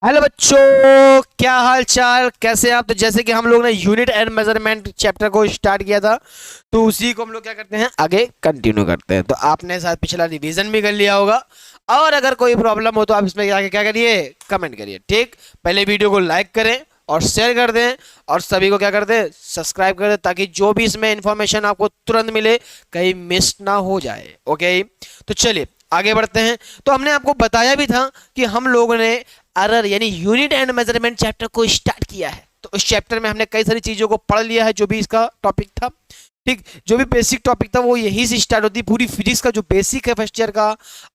Hello बच्चों, क्या हाल चाल, कैसे हैं आप। तो जैसे कि हम लोग ने यूनिट एंड मेजरमेंट चैप्टर को स्टार्ट किया था, तो उसी को हम लोग क्या करते हैं, आगे कंटिन्यू करते हैं। तो आपने शायद पिछला रिवीजन भी कर लिया होगा, और अगर कोई प्रॉब्लम हो तो आप इसमें आगे क्या करिए, कमेंट करिए। ठीक, पहले वीडियो को लाइक करें और शेयर कर दें, और सभी को क्या कर दें, सब्सक्राइब कर दें, ताकि जो भी इसमें इंफॉर्मेशन आपको तुरंत मिले, कहीं मिस ना हो जाए। ओके, तो चलिए आगे बढ़ते हैं। तो हमने आपको बताया भी था कि हम लोगों ने अरर यानी यूनिट एंड मेजरमेंट चैप्टर को स्टार्ट किया है। तो उस चैप्टर में हमने कई सारी चीजों को पढ़ लिया है, जो भी इसका टॉपिक था। ठीक, जो भी बेसिक टॉपिक था वो यहीं से स्टार्ट होती, पूरी फिजिक्स का जो बेसिक है फर्स्ट ईयर का।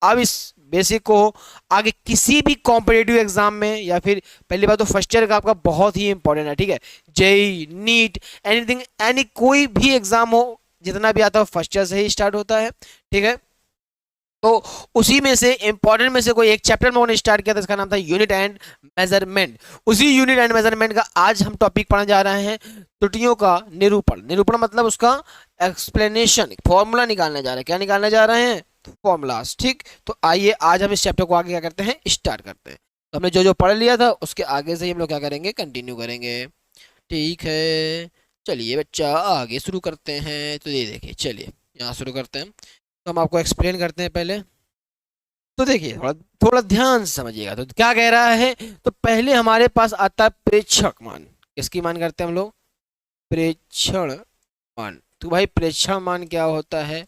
अब इस बेसिक को आगे किसी भी कॉम्पिटेटिव एग्जाम में, या फिर पहली बात तो फर्स्ट ईयर का आपका बहुत ही इंपॉर्टेंट है। ठीक है, जेई, नीट, एनीथिंग, एनी कोई भी एग्जाम हो, जितना भी आता है फर्स्ट ईयर से ही स्टार्ट होता है। ठीक है, तो उसी में से इंपॉर्टेंट में से कोई एक चैप्टर में उन्होंने स्टार्ट किया था, इसका नाम था यूनिट एंड मेजरमेंट। उसी यूनिट एंड मेजरमेंट का आज हम टॉपिक पढ़ने जा रहे हैं, त्रुटियों का निरूपण। निरूपण मतलब उसका एक्सप्लेनेशन, फॉर्मूला निकालने जा रहे हैं। क्या निकालने जा रहे हैं, फॉर्मूलाज। ठीक, तो आइए आज हम इस चैप्टर को आगे क्या करते हैं, स्टार्ट करते हैं। तो हमने जो जो पढ़ लिया था उसके आगे से ही हम लोग क्या करेंगे, कंटिन्यू करेंगे। ठीक है, चलिए बच्चा आगे शुरू करते हैं। तो ये देखिए, चलिए यहाँ शुरू करते हैं। तो हम आपको एक्सप्लेन करते हैं पहले। तो देखिए, थोड़ा थोड़ा ध्यान से समझिएगा। तो क्या कह रहा है, तो पहले हमारे पास आता है प्रेक्षक मान। किसकी मान करते हैं हम लोग, प्रेक्षण मान। तो भाई प्रेक्षण मान क्या होता है,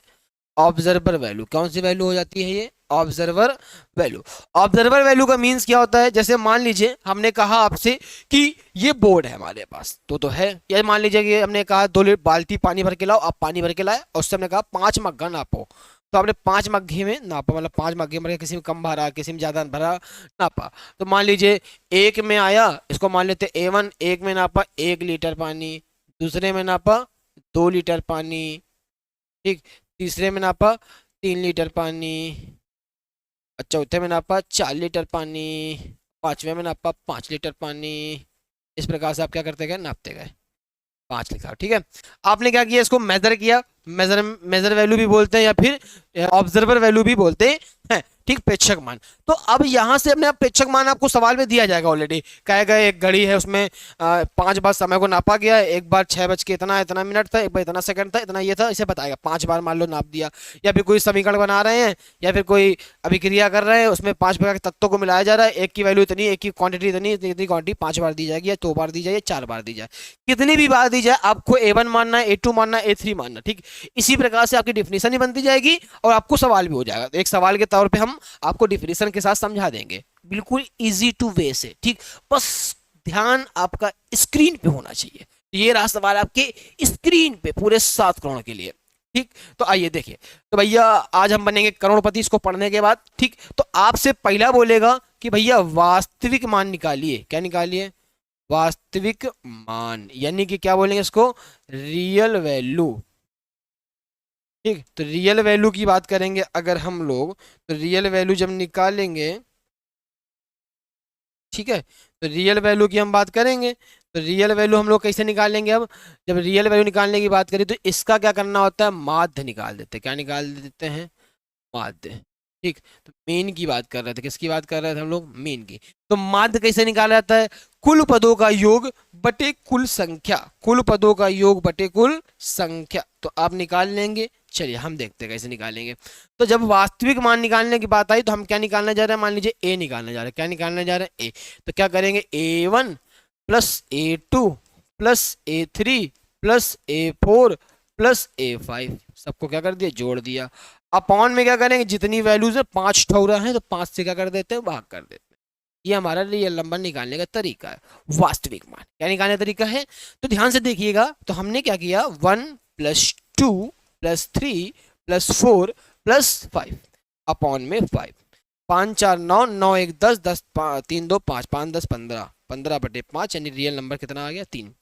ऑब्जर्वर वैल्यू। कौन सी वैल्यू हो जाती है ये, ऑब्जर्वर वैल्यू। ऑब्जर्वर वैल्यू का मीन्स क्या होता है, जैसे मान लीजिए हमने कहा आपसे कि ये बोर्ड है हमारे पास, तो है। या मान लीजिए कि हमने कहा 2 बाल्टी पानी भर के लाओ, आप पानी भर के लाए, और उससे हमने कहा 5 मग्गा नापो। तो आपने 5 मग्गे में नापा, मतलब 5 मग्गे में किसी में कम भरा, किसी में ज्यादा भरा, नापा। तो मान लीजिए एक में आया, इसको मान लेते A1, एक में नापा 1 लीटर पानी, दूसरे में नापा 2 लीटर पानी। ठीक, तीसरे में नापा 3 लीटर पानी, चौथे में नापा 4 लीटर पानी, पांचवे में नापा 5 लीटर पानी। इस प्रकार से आप क्या करते गए, नापते गए। 5 लिखा, ठीक है। आपने क्या किया, इसको मेजर किया। मेजर मेजर वैल्यू भी बोलते हैं, या फिर ऑब्जर्वर वैल्यू भी बोलते हैं। ठीक, प्रेक्षक मान। तो अब यहां से अपने प्रेक्षक मान आपको सवाल में दिया जाएगा ऑलरेडी। कहेगा एक घड़ी है, उसमें 5 बार समय को नापा गया। एक बार 6 बज के इतना इतना मिनट था, एक बार इतना सेकंड था, इतना ये था, इसे बताएगा। 5 बार मान लो नाप दिया। या फिर कोई समीकरण बना रहे हैं, या फिर कोई अभिक्रिया कर रहे हैं, उसमें 5 प्रकार के तत्वों को मिलाया जा रहा है। एक की वैल्यू इतनी, एक की क्वांटिटी इतनी, इतनी क्वांटिटी 5 बार दी जाएगी, या 2 बार दी जाए, 4 बार दी जाए, कितनी भी बार दी जाए, आपको A1 मानना है, A2 मानना है, A3 मानना। ठीक, इसी प्रकार से आपकी डिफिनेशन ही बनती जाएगी, और आपको सवाल भी हो जाएगा। एक सवाल के तौर पे हम आपको डिफिनेशन के साथ समझा देंगे, बिल्कुल इजी टू वे से। ठीक, बस ध्यान आपका स्क्रीन पे होना चाहिए। ये रहा सवाल आपके स्क्रीन पे, पूरे 7 करोड़ के लिए। ठीक, तो आइए देखिए। तो भैया आज हम बनेंगे करोड़पति इसको पढ़ने के बाद। ठीक, तो आपसे पहला बोलेगा कि भैया वास्तविक मान निकालिए। क्या निकालिए, वास्तविक मान, यानी कि क्या बोलेंगे इसको, रियल वैल्यू। ठीक, तो रियल वैल्यू की बात करेंगे अगर हम लोग, तो रियल वैल्यू जब निकालेंगे, ठीक है, तो रियल वैल्यू की हम बात करेंगे। तो रियल वैल्यू हम लोग कैसे निकालेंगे, अब जब रियल वैल्यू निकालने की बात करें तो इसका क्या करना होता है, माध्य निकाल देते हैं। क्या निकाल देते हैं, माध्य। ठीक, तो मीन की बात कर रहे थे, किसकी बात कर रहे थे हम लोग, मीन की। तो माध्य कैसे निकाला जाता है, कुल पदों का योग बटे कुल संख्या। कुल पदों का योग बटे कुल संख्या, तो आप निकाल लेंगे। चलिए हम देखते हैं कैसे निकालेंगे। तो जब वास्तविक मान निकालने की बात आई, तो हम क्या निकालने जा रहे हैं, मान लीजिए ए निकालने जा रहे हैं। क्या निकालने जा रहे हैं, ए। तो क्या करेंगे, A1 plus A2 plus A3 plus A4 plus A5, सबको क्या कर दिया, जोड़ दिया। अपॉन में क्या करेंगे, जितनी वैल्यूज है 5 ठौरा है, तो 5 से क्या कर देते हैं, भाग कर देते हैं। ये हमारा रियल नंबर निकालने का तरीका है, वास्तविक मान। क्या निकालने का तरीका है, तो ध्यान से देखिएगा। तो हमने क्या किया, 1 plus 2 plus 3 plus 4 plus 5 upon में 5। 5 4 9, 9 1 10, 10 3 2 5, 5 10 15, 15 बटे 5, यानी रियल नंबर कितना आ गया, 3।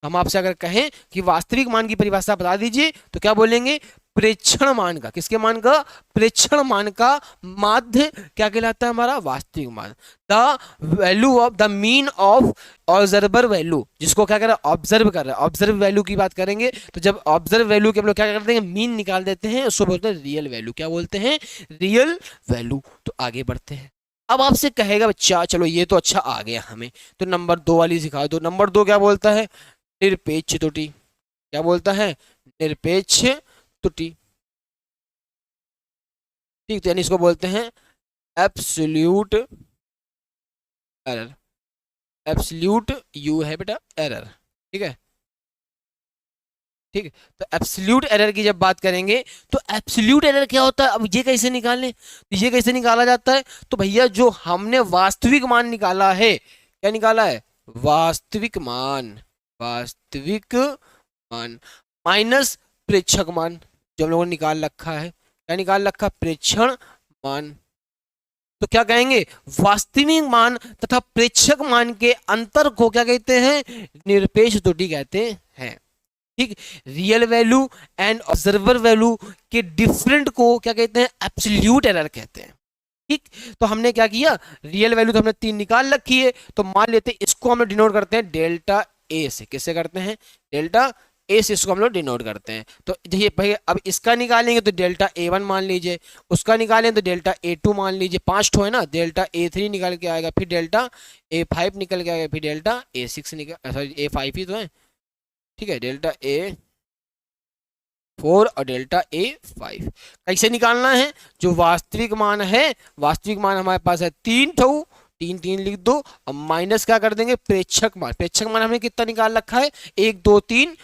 हम आपसे अगर कहें कि वास्तविक मान की परिभाषा बता दीजिए, तो क्या बोलेंगे, प्रेक्षण मान का, किसके मान का, प्रेक्षण मान का माध्य क्या कहलाता है, हमारा वास्तविक मान। The value of the mean of observer value, जिसको क्या कर रहा है, ऑब्जर्व कर रहा है, ऑब्जर्व वैल्यू की बात करेंगे। तो जब ऑब्जर्व वैल्यू के हम लोग क्या करते हैं, मीन निकाल देते हैं, उसको बोलते हैं रियल वैल्यू। क्या बोलते हैं, रियल वैल्यू। तो आगे बढ़ते हैं। अब आपसे कहेगा बच्चा चलो ये तो अच्छा आ गया हमें, तो नंबर 2 वाली सिखा दो। नंबर 2 क्या बोलता है? निरपेक्ष त्रुटि। क्या बोलता है? निरपेक्ष त्रुटि। ठीक, तो यानी इसको बोलते हैं एब्सोल्यूट एरर। एब्सोल्यूट यू है बेटा एरर। ठीक है, ठीक है। तो एब्सोल्यूट एरर की जब बात करेंगे तो एब्सोल्यूट एरर क्या होता है? अब ये कैसे निकालें? तो ये कैसे निकाला जाता है? तो भैया जो हमने वास्तविक मान निकाला है, क्या निकाला है? वास्तविक मान। वास्तविक मान माइनस प्रेक्षक मान, जो हम लोगों ने निकाल रखा है। क्या निकाल रखा? प्रेक्षण मान। तो क्या कहेंगे? वास्तविक मान तथा प्रेक्षक मान के अंतर को क्या कहते हैं? निरपेक्ष त्रुटि कहते हैं। ठीक, real value and observer value के डिफरेंट को क्या कहते हैं? एब्सोल्यूट एरर कहते हैं। ठीक, तो हमने क्या किया? रियल वैल्यू तो हमने 3 निकाल रखी है, तो मान लेते हैं इसको हम लोग डिनोट करते हैं डेल्टा ए से। किससे करते हैं? डेल्टा ए से इसको हम लोग डिनोट करते हैं। तो देखिए भाई, अब इसका निकालेंगे तो डेल्टा ए1 मान लीजिए, उसका निकालेंगे तो डेल्टा ए2 मान लीजिए। 5 ठो है ना, डेल्टा ए3 निकल के आएगा, फिर डेल्टा ए5 निकल के आएगा, फिर डेल्टा ए6 निकल, सॉरी ए5 ही तो है। ठीक है, डेल्टा ए4 और डेल्टा ए5 कैसे निकालना है? जो वास्तविक मान है, वास्तविक मान हमारे पास है 3 ठो, 3 3 लिख दो। अब माइनस क्या कर देंगे? प्रेक्षक मान। प्रेक्षक मान हमने कितना निकाल रखा है? 1 2 3,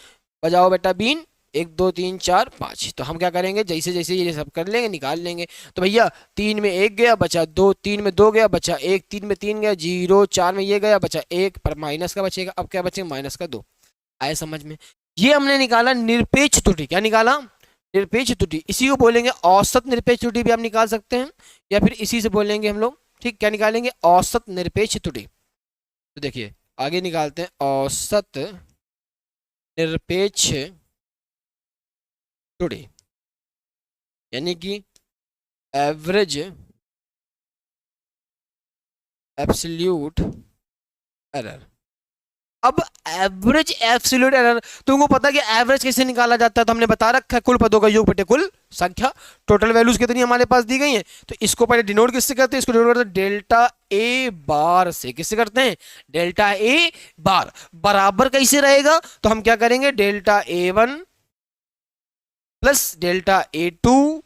बजाओ बेटा बीन, 1 2 3 4 5। तो हम क्या करेंगे? जैसे जैसे ये सब कर लेंगे, निकाल लेंगे। तो भैया 3 में 1 गया बचा 2, 3 में 2 गया बचा 1, 3 में 3 गया 0, 4 में ये गया बचा 1, पर माइनस का बचेगा। अब क्या बचेगा? माइनस का 2। आए समझ में? ये हमने निकाला निरपेक्ष त्रुटि। क्या निकाला? निरपेक्ष त्रुटि। इसी को बोलेंगे औसत निरपेक्ष त्रुटि भी आप निकाल सकते हैं, या फिर इसी से बोलेंगे हम लोग। ठीक, क्या निकालेंगे? औसत निरपेक्ष त्रुटि। तो देखिए आगे निकालते हैं औसत निरपेक्ष त्रुटि, यानी कि एवरेज एब्सोल्यूट एरर। अब एवरेज एब्सोल्यूट एरर, तुमको पता है कि एवरेज कैसे निकाला जाता है? तो हमने बता रखा है, कुल पदों का योग बटे कुल संख्या। टोटल वैल्यूज कितनी हमारे पास दी गई हैं, तो इसको पहले डिनोट किससे करते हैं? इसको डिनोट करते हैं डेल्टा ए बार से। किससे करते हैं? Delta A bar. बराबर कैसे रहेगा? तो हम क्या करेंगे? डेल्टा ए1 प्लस डेल्टा ए2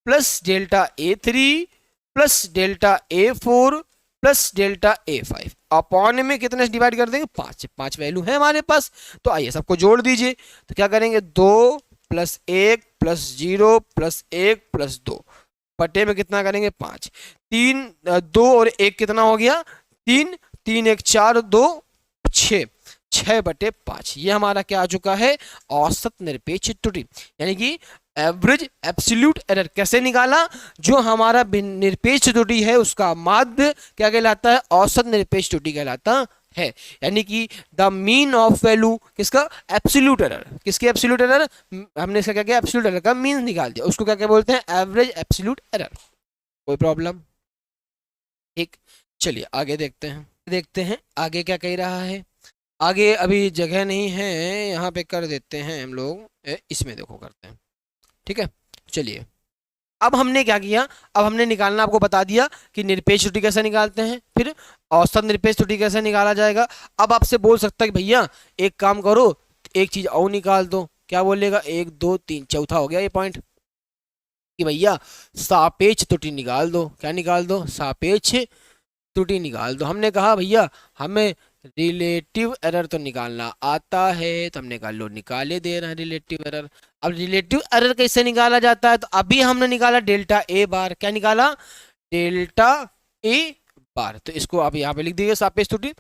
प्लस डेल्टा ए3 प्लस डेल्टा ए4 प्लस डेल्टा ए5 अपॉन में कितने से डिवाइड कर देंगे? 5। 5 वैल्यू है हमारे पास, तो आइए सबको जोड़ दीजिए। तो क्या करेंगे? 2 प्लस 1 प्लस 0 प्लस 1 प्लस 2 बटे में कितना करेंगे? 5। 3 2 और 1 कितना हो गया? 3 3 1 4 2 6, 6 बटे 5। ये हमारा क्या आ चुका है? औसत निरपेक्ष त्रुटि, यानी कि एवरेज एब्सोल्यूट एरर। कैसे निकाला? जो हमारा निरपेक्ष त्रुटि है उसका माध्य क्या कहलाता है? औसत निरपेक्ष त्रुटि कहलाता है। यानी कि द मीन ऑफ वैल्यू किसका? Absolute error. किसके एब्सोल्यूट एरर? हमने इसका क्या किया? एब्सोल्यूट एरर का मीन निकाल दिया, उसको क्या क्या बोलते हैं? Average absolute error. कोई प्रॉब्लम? ठीक, चलिए आगे देखते हैं। देखते हैं आगे क्या कह रहा है। आगे अभी जगह नहीं है, यहाँ पे कर देते हैं हम लोग, इसमें देखो करते हैं। ठीक है, चलिए अब हमने क्या किया? अब हमने निकालना आपको बता दिया कि निरपेक्ष त्रुटि कैसे निकालते हैं, फिर औसत निरपेक्ष त्रुटि कैसे निकाला जाएगा। अब आपसे बोल सकता है कि भैया एक काम करो, एक चीज और निकाल दो। क्या बोलेगा? 1 2 3, चौथा हो गया ये पॉइंट कि भैया सापेक्ष त्रुटि निकाल दो। क्या निकाल दो? सापेक्ष त्रुटि निकाल दो। हमने कहा भैया हमें रिलेटिव एरर तो निकालना आता है, तो हमने कहा लो निकाले दे रहे हैं रिलेटिव एरर। अब रिलेटिव एरर कैसे निकाला जाता है? तो अभी हमने निकाला डेल्टा ए बार। क्या निकाला? डेल्टा ए बार। तो इसको आप यहाँ पे लिख दीजिए सापेक्ष त्रुटि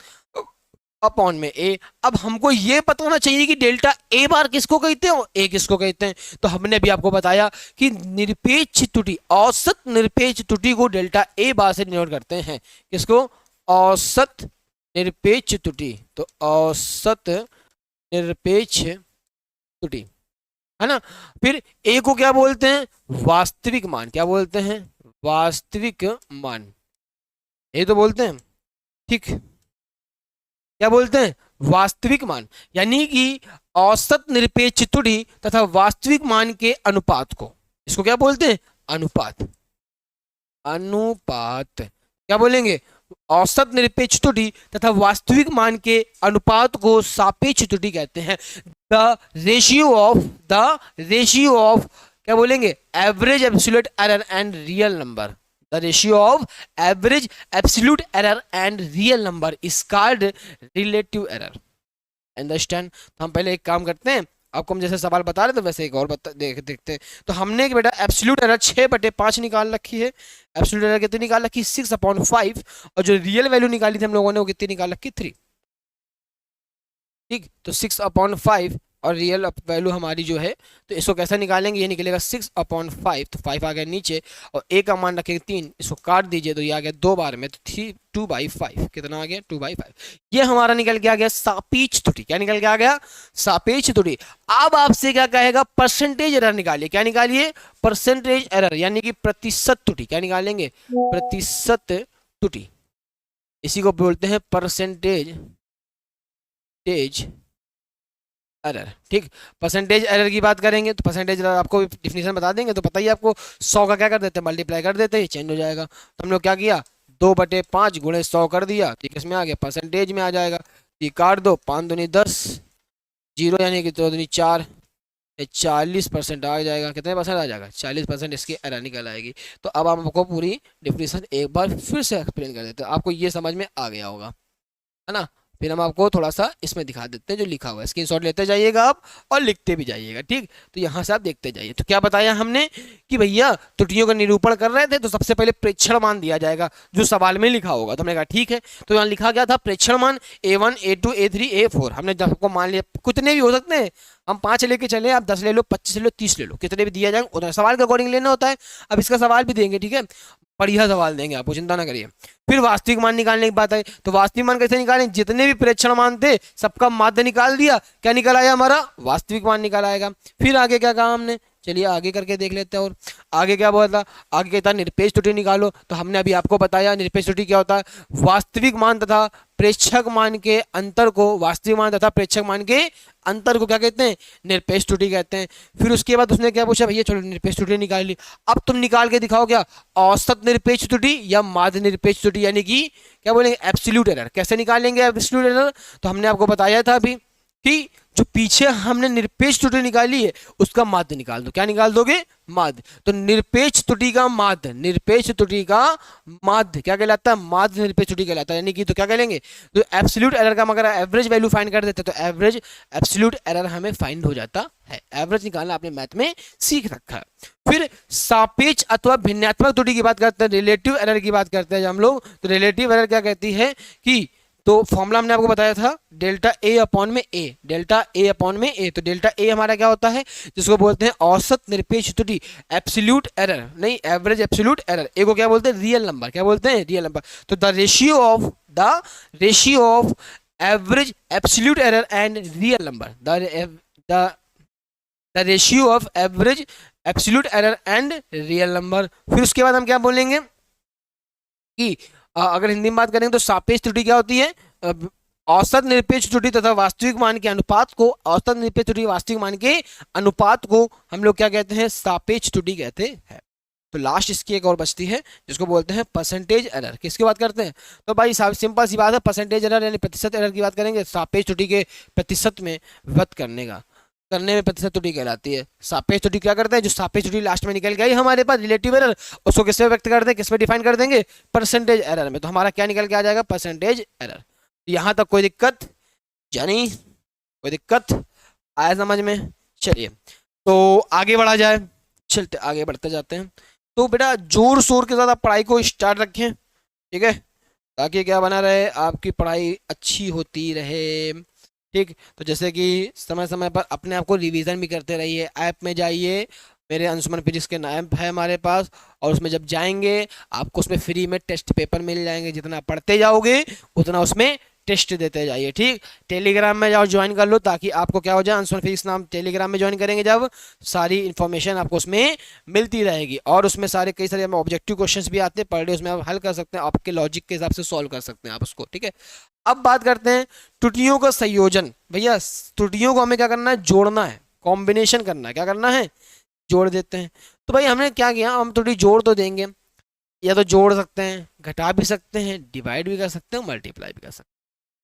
अपॉन में ए। अब हमको ये पता होना चाहिए कि डेल्टा ए बार किसको कहते हैं और ए किसको कहते हैं। तो हमने भी आपको बताया कि निरपेक्ष त्रुटि, औसत निरपेक्ष त्रुटि को डेल्टा ए बार से डिनोट करते हैं। किसको? औसत निरपेक्ष त्रुटि। तो औसत निरपेक्ष त्रुटि है ना। फिर ए को क्या बोलते हैं? वास्तविक मान। क्या बोलते हैं? वास्तविक मान, ये तो बोलते हैं। ठीक, क्या बोलते हैं? वास्तविक मान। यानी कि औसत निरपेक्ष त्रुटि तथा वास्तविक मान के अनुपात को, इसको क्या बोलते हैं? अनुपात। अनुपात क्या बोलेंगे, औसत निरपेक्ष त्रुटि तथा वास्तविक मान के अनुपात को सापेक्ष त्रुटि कहते हैं। द रेशियो ऑफ क्या बोलेंगे, average absolute error and real number, the ratio of average absolute error and real number is called relative error. Understand. तो हम पहले एक काम करते हैं, आपको हम जैसे सवाल बता रहे थे वैसे एक और देखते हैं। तो हमने बेटा एब्सोल्यूट एरर 6/5 निकाल रखी है। एब्सोल्यूट एरर कितनी निकाल रखी, 6/5, और जो रियल वैल्यू निकाली थी हम लोगों ने वो कितनी निकाल रखी, 3। ठीक, तो 6/5 और रियल वैल्यू हमारी जो है, तो इसको कैसे निकालेंगे, ये निकलेगा 6/5, तो 5 आ गया नीचे, और ए का मान रखेंगे 3, इसको काट दीजिए तो ये आ गया 2 बार में, तो 2/5 कितना आ गया, 2/5। ये हमारा निकल के आ गया सापेक्ष त्रुटि। क्या निकल के आ गया, सापेक्ष त्रुटि। अब आपसे क्या कहेगा, परसेंटेज एरर निकालिए। क्या निकालिए, परसेंटेज एरर, यानी कि प्रतिशत त्रुटि। क्या निकालेंगे, प्रतिशत त्रुटि, इसी को बोलते हैं परसेंटेज एरर। ठीक, परसेंटेज एरर की बात करेंगे तो परसेंटेज एरर आपको डिफिनेशन बता देंगे तो पता ही आपको, 100 का क्या कर देते हैं, मल्टीप्लाई कर देते हैं, चेंज हो जाएगा। तो हम लोग क्या किया, 2/5 गुणे 100 कर दिया, ठीक, इसमें आ गया परसेंटेज में आ जाएगा। ये काट दो, 5 दूनी 10, 0 यानी कि 2 दूनी 4, 40% आ जाएगा। कितने परसेंट आ जाएगा, 40% इसकी एरर निकल आएगी। तो अब हम आपको पूरी डिफिनेशन एक बार फिर से एक्सप्लेन कर देते हैं, आपको ये समझ में आ गया होगा, है ना। फिर हम आपको थोड़ा सा इसमें दिखा देते हैं जो लिखा हुआ है, स्क्रीनशॉट लेते जाइएगा आप और लिखते भी जाइएगा। ठीक, तो यहाँ से आप देखते जाइए। तो क्या बताया हमने कि भैया त्रुटियों का निरूपण कर रहे थे तो सबसे पहले प्रेक्षण मान दिया जाएगा जो सवाल में लिखा होगा। तो हमने कहा ठीक है, तो यहाँ लिखा गया था प्रेक्षण मान A1 A2 A3 A4। हमने जब आपको मान लिया, कितने भी हो सकते हैं, हम 5 लेके चले, आप 10 ले लो, 25 ले लो, 30 ले लो, कितने भी दिया जाएंगे उतना सवाल के अकॉर्डिंग लेना होता है। अब इसका सवाल भी देंगे, ठीक है, बढ़िया सवाल देंगे आपको, चिंता ना करिए। फिर वास्तविक मान निकालने की बात है, तो वास्तविक मान कैसे निकालें, जितने भी प्रेक्षण मान थे सबका माध्य निकाल दिया, क्या निकल आया हमारा, वास्तविक मान निकल आएगा। फिर आगे क्या कहा हमने, चलिए आगे करके देख लेते हैं। और आगे क्या बोला था, आगे कहता है निरपेक्ष त्रुटि निकालो। तो हमने अभी आपको बताया निरपेक्ष त्रुटि क्या होता है, वास्तविक मान तथा प्रेक्षक मान के अंतर को, वास्तविक मान तथा प्रेक्षक मान के अंतर को क्या कहते हैं, निरपेक्ष त्रुटि कहते हैं। फिर उसके बाद उसने क्या पूछा, भैया चलो निरपेक्ष त्रुटि निकाल ली, अब तुम निकाल के दिखाओ क्या, औसत निरपेक्ष त्रुटि या माध्य निरपेक्ष त्रुटि, यानी कि क्या बोलेंगे, एब्सोल्यूट एरर। कैसे निकालेंगे एब्सोल्यूट एरर, तो हमने आपको बताया था अभी कि जो पीछे हमने निरपेक्ष त्रुटि निकाली है उसका माध्य निकाल दो। क्या निकाल दोगे, माध्य। तो निरपेक्ष त्रुटि का माध्य, निरपेक्ष त्रुटि का माध्य क्या कहलाता है, माध्य निरपेक्ष त्रुटि कहलाता है। यानी कि तो क्या कहेंगे, तो एब्सोल्यूट एरर का अगर एवरेज वैल्यू फाइंड कर देते तो एवरेज एब्सोल्यूट एरर हमें फाइंड हो जाता है। एवरेज निकालना आपने मैथ में सीख रखा है। फिर सापेक्ष अथवा भिन्नात्मक त्रुटि की बात करते हैं, रिलेटिव एरर की बात करते हैं हम लोग। तो रिलेटिव एरर क्या कहती है कि, तो फॉर्मूला हमने आपको बताया था डेल्टा ए अपॉन में ए, डेल्टा ए अपॉन में ए। तो डेल्टा ए हमारा क्या होता है, जिसको बोलते हैं औसत निरपेक्ष त्रुटि, एब्सोल्यूट एरर नहीं, एवरेज एब्सोल्यूट एरर। ए को क्या बोलते हैं, रियल नंबर। क्या बोलते हैं, रियल नंबर। तो the ratio of average absolute error and real number, the ratio of average absolute error and real number. फिर उसके बाद हम क्या बोलेंगे कि अगर हिंदी में बात करेंगे तो सापेक्ष त्रुटि क्या होती है, औसत निरपेक्ष त्रुटि तथा वास्तविक मान के अनुपात को, औसत निरपेक्ष त्रुटि वास्तविक मान के अनुपात को हम लोग क्या कहते हैं, सापेक्ष त्रुटि कहते हैं। तो लास्ट इसकी एक और बचती है जिसको बोलते हैं परसेंटेज एरर। किसकी बात करते हैं, तो भाई सिंपल सी बात है, परसेंटेज एरर यानी प्रतिशत एरर की बात करेंगे, सापेक्ष त्रुटि के प्रतिशत में व्यक्त करने में प्रतिशत त्रुटि कहलाती है। सापेक्ष त्रुटि क्या करते हैं, जो सापेक्ष त्रुटि लास्ट में निकल गई हमारे पास रिलेटिव एरर, उसको किसमें व्यक्त करते हैं, किसमें डिफाइन कर देंगे, परसेंटेज एरर में। तो हमारा क्या निकल के आ जाएगा, परसेंटेज एरर। यहाँ तक कोई दिक्कत, यानी कोई दिक्कत आया समझ में। चलिए तो आगे बढ़ा जाए, चलते आगे बढ़ते जाते हैं। तो बेटा जोर शोर के साथ आप पढ़ाई को स्टार्ट रखें, ठीक है, ताकि क्या बना रहे, आपकी पढ़ाई अच्छी होती रहे। ठीक, तो जैसे कि समय समय पर अपने आप को रिवीजन भी करते रहिए। ऐप में जाइए, मेरे अंशुमन फिजिक्स के ऐप है हमारे पास, और उसमें जब जाएंगे आपको उसमें फ्री में टेस्ट पेपर मिल जाएंगे। जितना पढ़ते जाओगे उतना उसमें टेस्ट देते जाइए। ठीक, टेलीग्राम में जाओ, ज्वाइन कर लो, ताकि आपको क्या हो जाए, अंशुमन फिजिक्स नाम टेलीग्राम में ज्वाइन करेंगे जब, सारी इन्फॉर्मेशन आपको उसमें मिलती रहेगी। और उसमें सारे कई सारे ऑब्जेक्टिव क्वेश्चंस भी आते हैं पर डे, उसमें आप हल कर सकते हैं, आपके लॉजिक के हिसाब से सॉल्व कर सकते हैं आप उसको। ठीक है, अब बात करते हैं त्रुटियों का संयोजन। भैया त्रुटियों को हमें क्या करना है, जोड़ना है, कॉम्बिनेशन करना है। क्या करना है, जोड़ देते हैं। तो भाई हमने क्या किया, हम त्रुटि जोड़ तो देंगे, या तो जोड़ सकते हैं, घटा भी सकते हैं, डिवाइड भी कर सकते हैं, मल्टीप्लाई भी कर सकते हैं।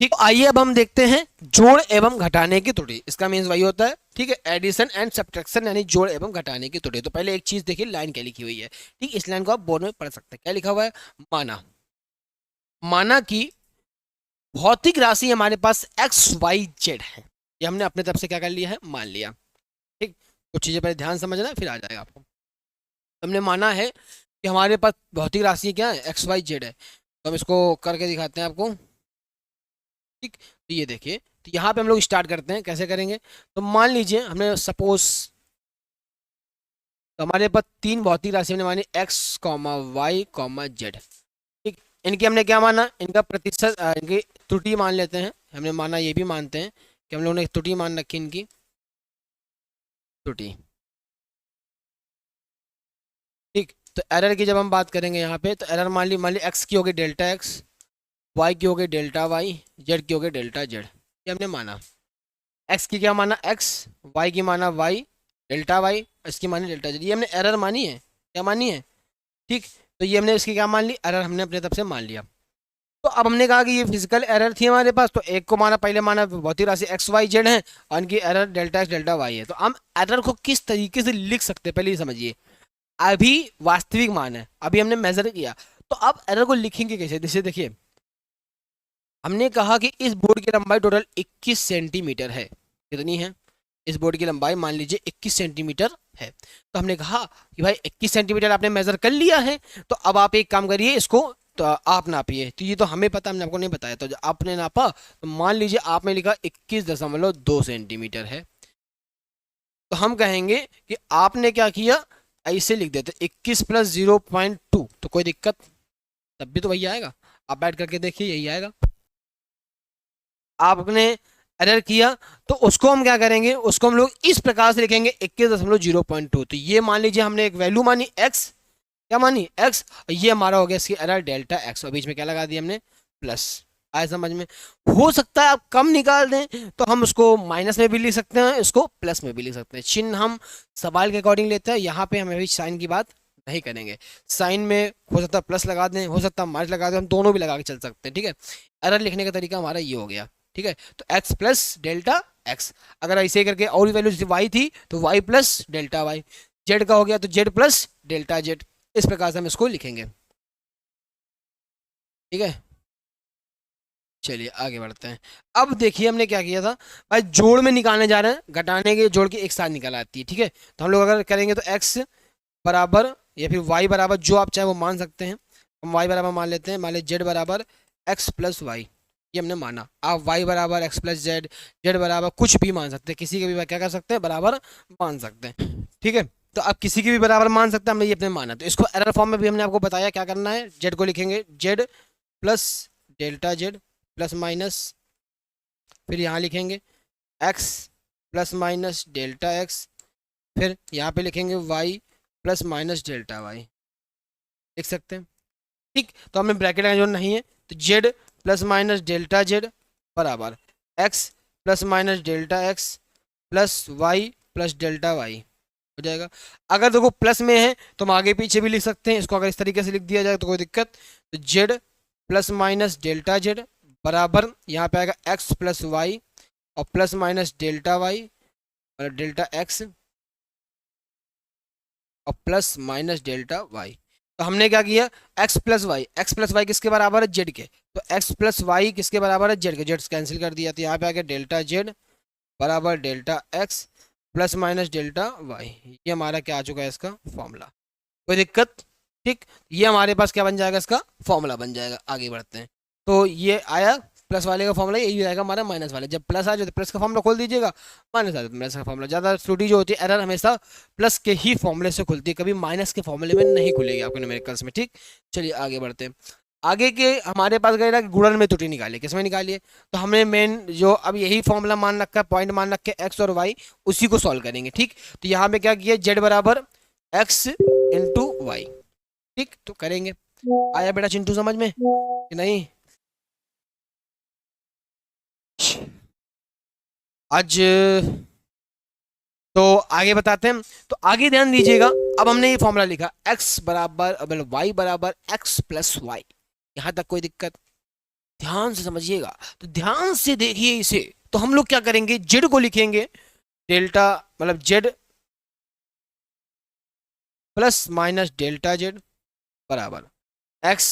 ठीक, आइए अब हम देखते हैं जोड़ एवं घटाने की त्रुटि। इसका मीन्स वही होता है, ठीक है, एडिशन एंड सब्ट्रैक्शन, यानी जोड़ एवं घटाने की त्रुटि। तो पहले एक चीज देखिए, लाइन क्या लिखी हुई है। ठीक, इस लाइन को आप बोर्ड में पढ़ सकते हैं। क्या लिखा हुआ है? माना, माना कि भौतिक राशि हमारे पास एक्स वाई जेड है। ये हमने अपने तरफ से क्या कर लिया है, मान लिया। ठीक, कुछ चीजें पहले ध्यान समझना, फिर आ जाएगा आपको। हमने माना है कि हमारे पास भौतिक राशि क्या है, एक्स वाई जेड है। तो हम इसको करके दिखाते हैं आपको। ठीक, तो ये देखिए, तो यहाँ पे हम लोग स्टार्ट करते हैं। कैसे करेंगे? तो मान लीजिए हमने सपोज, तो हमारे पास तीन भौतिक राशि हमने मानी, x comma y comma z. ठीक, इनकी हमने क्या माना, इनका प्रतिशत, इनकी त्रुटि मान लेते हैं। हमने माना, ये भी मानते हैं कि हम लोगों ने त्रुटि मान रखी, इनकी त्रुटि। ठीक, तो एरर की जब हम बात करेंगे यहाँ पे, तो एरर मान ली एक्स की होगी डेल्टा एक्स, वाई की होगी डेल्टा वाई, जेड की होगी डेल्टा जेड। ये हमने माना। एक्स की क्या माना, एक्स, वाई की माना वाई, डेल्टा वाई, इसकी मानी डेल्टा जेड। ये हमने एरर मानी है, क्या मानी है? ठीक, तो ये हमने इसकी क्या मान ली, एरर हमने अपने तरफ से मान लिया। तो अब हमने कहा कि ये फिजिकल एरर थी हमारे पास, तो एक को माना, पहले माना भौतिक राशि एक्स वाई जेड है और इनकी error delta x delta y है। तो हम एरर को किस तरीके से लिख सकते हैं, पहले ये समझिए। अभी वास्तविक मान है, अभी हमने मेजर किया, तो अब एरर को लिखेंगे कैसे? जैसे देखिए, हमने कहा कि इस बोर्ड की लंबाई टोटल 21 सेंटीमीटर है। कितनी है? इस बोर्ड की लंबाई मान लीजिए 21 सेंटीमीटर है। तो हमने कहा कि भाई 21 सेंटीमीटर आपने मेजर कर लिया है, तो अब आप एक काम करिए, इसको तो आप नापिए। तो ये तो हमें पता, हमने आपको नहीं बताया। तो जब आपने नापा, तो मान लीजिए आपने लिखा 21.2 सेंटीमीटर है। तो हम कहेंगे कि आपने क्या किया, ऐसे लिख देते 21 प्लस 0.2, तो कोई दिक्कत, तब भी तो वही आएगा। आप ऐड करके देखिए, यही आएगा। आपने एरर किया, तो उसको हम क्या करेंगे, उसको हम लोग इस प्रकार से लिखेंगे 21.0.2। तो ये मान लीजिए हमने एक वैल्यू मानी एक्स, क्या मानी, एक्स, और ये हमारा हो गया इसकी एरर डेल्टा एक्स, और बीच में क्या लगा दिया हमने, प्लस। आए समझ में? हो सकता है आप कम निकाल दें, तो हम उसको माइनस में भी लिख सकते हैं, इसको प्लस में भी लिख सकते हैं। चिन्ह हम सवाल के अकॉर्डिंग लेते हैं, यहाँ पे हम अभी साइन की बात नहीं करेंगे। साइन में हो सकता है प्लस लगा दें, हो सकता है माइनस लगा दें, हम दोनों भी लगा के चल सकते हैं। ठीक है, एरर लिखने का तरीका हमारा ये हो गया। ठीक है, तो एक्स प्लस डेल्टा एक्स, अगर ऐसे ही करके और वैल्यू वाई थी, तो y plus delta y, z का हो गया तो जेड प्लस डेल्टा जेड। इस प्रकार से हम इसको लिखेंगे। ठीक है, चलिए आगे बढ़ते हैं। अब देखिए हमने क्या किया था, भाई जोड़ में निकालने जा रहे हैं, घटाने के जोड़ की एक साथ निकाल आती है। ठीक है, तो हम लोग अगर करेंगे तो एक्स बराबर या फिर वाई बराबर, जो आप चाहे वो मान सकते हैं। हम वाई बराबर मान लेते हैं, मान लीजिए जेड बराबर एक्स प्लस वाई, ये हमने माना। आप वाई बराबर एक्स प्लस जेड, जेड बराबर कुछ भी मान सकते हैं, किसी के भी क्या कर सकते हैं, बराबर मान सकते हैं। ठीक है, तो आप किसी के भी बराबर मान सकते हैं, हमने ये अपने माना। तो इसको एरर फॉर्म में भी हमने आपको बताया क्या करना है। जेड को लिखेंगे Z plus delta Z plus minus, फिर यहाँ लिखेंगे X plus minus delta X, फिर यहाँ पे लिखेंगे Y plus minus delta Y, लिख सकते हैं। ठीक, तो हमें ब्रैकेट का जो नहीं है, तो Z plus minus delta Z बराबर x plus minus delta x plus y plus delta y हो जाएगा। अगर देखो प्लस में है तो हम आगे पीछे भी लिख सकते हैं इसको, अगर इस तरीके से लिख दिया जाए तो कोई दिक्कत। तो Z plus minus delta Z बराबर यहाँ पे आएगा एक्स प्लस वाई और प्लस माइनस डेल्टा वाई और डेल्टा एक्स और प्लस माइनस डेल्टा वाई। तो हमने क्या किया, X plus Y, X plus Y किसके बराबर है, जेड के। तो एक्स प्लस वाई किसके बराबर है, जेड के। जेड कैंसिल कर दिया, तो यहाँ पे आ गया डेल्टा जेड बराबर delta x plus minus delta Y. ये हमारा क्या आ चुका है, इसका फॉर्मूला। कोई दिक्कत? ठीक, ये हमारे पास क्या बन जाएगा, इसका फॉर्मूला बन जाएगा। आगे बढ़ते हैं। तो ये आया प्लस वाले का फॉर्मूला, यही आएगा हमारा माइनस वाले। जब प्लस आ जाए तो प्लस का फॉर्मूला खोल दीजिएगा, माइनस आ जाए तो माइनस का फॉर्मूला। ज़्यादा त्रुटि जो होती है, एरर हमेशा प्लस के ही फॉर्मूले से खुलती है, कभी माइनस के फॉर्मूले में नहीं खुलेगी आपको न्यूमेरिकल्स में। ठीक, चलिए आगे बढ़ते हैं। आगे के हमारे पास गए ना कि गुणन में त्रुटि निकालिए, किसमें निकालिए। तो हमने मेन जो अब यही फॉर्मूला मान रखा है, पॉइंट मान रखे एक्स और वाई, उसी को सॉल्व करेंगे। ठीक, तो यहाँ पे क्या किया, जेड बराबर एक्स इंटू वाई। ठीक, तो करेंगे। आया बेटा चिंटू समझ में कि नहीं? आज तो आगे बताते हैं। तो आगे ध्यान दीजिएगा, अब हमने ये फॉर्मूला लिखा x बराबर मतलब y बराबर x प्लस वाई। यहां तक कोई दिक्कत? ध्यान से समझिएगा, तो ध्यान से देखिए इसे। तो हम लोग क्या करेंगे, z को लिखेंगे डेल्टा मतलब z plus minus delta z बराबर x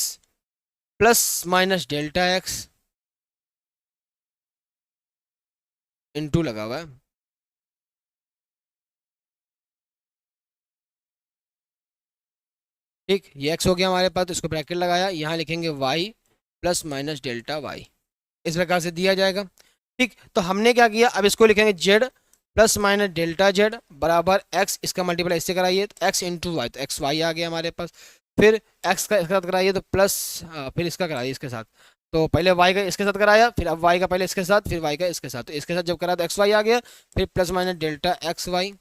plus minus delta x into लगा हुआ है, ठीक। ये x हो गया हमारे पास, तो इसको ब्रैकेट लगाया, यहाँ लिखेंगे y plus minus delta y, इस प्रकार से दिया जाएगा, ठीक। तो हमने क्या किया, अब इसको लिखेंगे z plus minus delta z बराबर x, इसका मल्टीप्लाई इससे कराइए तो x इंटू वाई, तो एक्स वाई आ गया हमारे पास। फिर x का इसके साथ कराइए तो प्लस, फिर इसका कराइए इसके साथ, तो पहले y का इसके साथ कराया, फिर अब y का पहले इसके साथ, फिर y का इसके साथ, तो इसके साथ जब करा तो एक्स वाई आ गया। फिर plus minus delta x Y,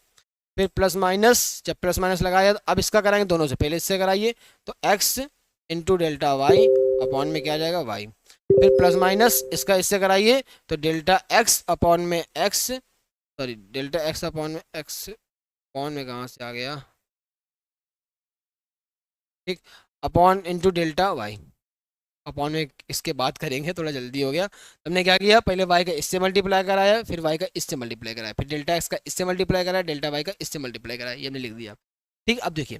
फिर प्लस माइनस, जब प्लस माइनस लगाया तो अब इसका कराएंगे दोनों से, पहले इससे कराइए तो x into delta Y upon में क्या आ जाएगा y, फिर प्लस माइनस इसका इससे कराइए तो डेल्टा x अपॉन में x, sorry delta x upon में x, अपॉन में कहाँ से आ गया, ठीक, upon into delta Y, upon में इसके बाद करेंगे, थोड़ा जल्दी हो गया। हमने क्या किया, पहले y का इससे मल्टीप्लाई कराया, फिर y का इससे मल्टीप्लाई कराया, फिर डेल्टा x का इससे मल्टीप्लाई कराया, डेल्टा y का इससे मल्टीप्लाई कराया, ये हमने लिख दिया, ठीक। अब देखिए,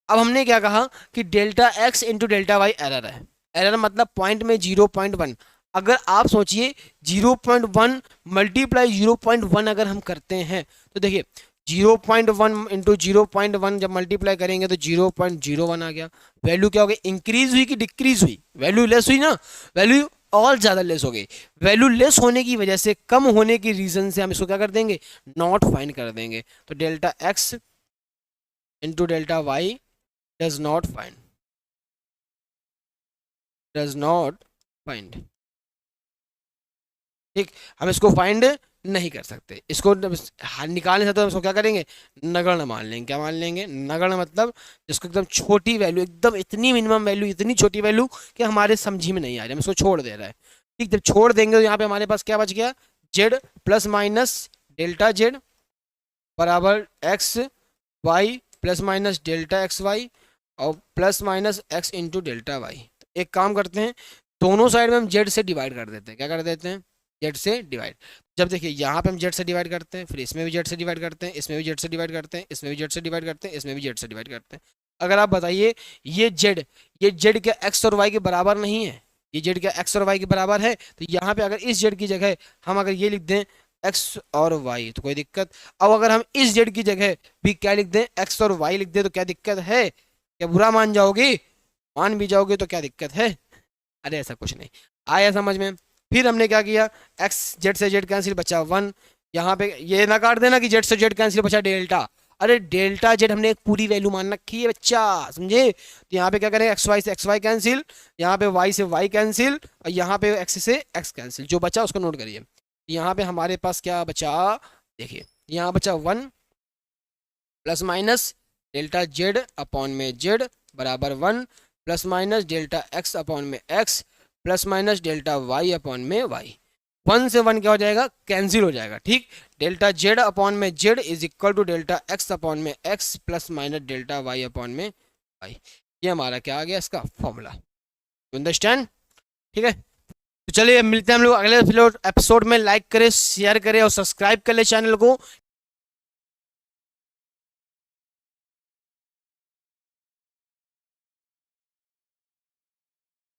अब हमने क्या कहा कि delta x into delta Y error है, एरर मतलब पॉइंट में 0.1। अगर आप सोचिए 0.1 मल्टीप्लाई 0.1 अगर हम करते हैं तो देखिए 0.1 इंटू 0.1 जब मल्टीप्लाई करेंगे तो 0.01 आ गया। वैल्यू क्या हो गई, इंक्रीज हुई कि डिक्रीज हुई, वैल्यू लेस हुई ना, वैल्यू और ज़्यादा लेस हो गई। वैल्यू लेस होने की वजह से, कम होने की रीज़न से हम इसको क्या कर देंगे, नॉट फाइंड कर देंगे। तो delta x into delta why does not find, does not find, ठीक। हम इसको फाइंड नहीं कर सकते, इसको निकालने से तो हम इसको क्या करेंगे, नगण्य मान लेंगे। क्या मान लेंगे, नगण्य मतलब जिसको एकदम छोटी वैल्यू, एकदम इतनी मिनिमम वैल्यू, इतनी छोटी वैल्यू कि हमारे समझी में नहीं आ रही, हम इसको छोड़ दे रहा है, ठीक। जब छोड़ देंगे तो यहाँ पे हमारे पास क्या बच गया, Z plus minus delta Z बराबर x y plus minus delta x y और plus minus x into delta y. एक काम करते हैं, दोनों साइड में हम जेड से डिवाइड कर देते हैं। क्या कर देते हैं, जेड से डिवाइड। जब देखिए यहाँ पे हम जेड से डिवाइड करते हैं, फिर इसमें भी जेड से डिवाइड करते हैं, इसमें भी जेड से डिवाइड करते हैं, इसमें भी जेड से डिवाइड करते हैं, इसमें भी जेड से डिवाइड करते हैं। अगर आप बताइए ये जेड क्या एक्स और वाई के बराबर नहीं है, ये जेड क्या एक्स और वाई के बराबर है, तो यहाँ पे अगर इस जेड की जगह हम अगर ये लिख दें एक्स और वाई तो कोई दिक्कत। अब अगर हम इस जेड की जगह भी क्या लिख दें, एक्स और वाई लिख दें तो क्या दिक्कत है, क्या बुरा मान जाओगे, मान भी जाओगे तो क्या दिक्कत है, अरे ऐसा कुछ नहीं। आया समझ में। फिर हमने क्या किया, एक्स जेड से जेड कैंसिल बचा 1, यहाँ पे ये ना काट देना कि जेड से जेड कैंसिल बचा डेल्टा, अरे डेल्टा जेड हमने एक पूरी वैल्यू मान रखी है बच्चा, समझे। तो यहाँ पे क्या करेंगे, एक्स वाई से एक्स वाई कैंसिल, यहाँ पे वाई से वाई कैंसिल और यहाँ पे एक्स से एक्स कैंसिल, जो बचा उसको नोट करिए। यहाँ पे हमारे पास क्या बचा, देखिए यहाँ बचा 1 plus minus delta Z upon में जेड बराबर 1 plus minus delta x upon में x plus minus delta Y upon में वाई। 1 से 1 क्या हो जाएगा, कैंसिल हो जाएगा, ठीक। डेल्टा जेड अपॉन में Z is equal to delta x upon में x plus minus delta Y upon में वाई। ये हमारा क्या आ गया, इसका फॉर्मूला। अंडरस्टैंड, ठीक है। तो चलिए मिलते हैं हम लोग अगले एपिसोड में। लाइक करें, शेयर करें और सब्सक्राइब कर ले चैनल को।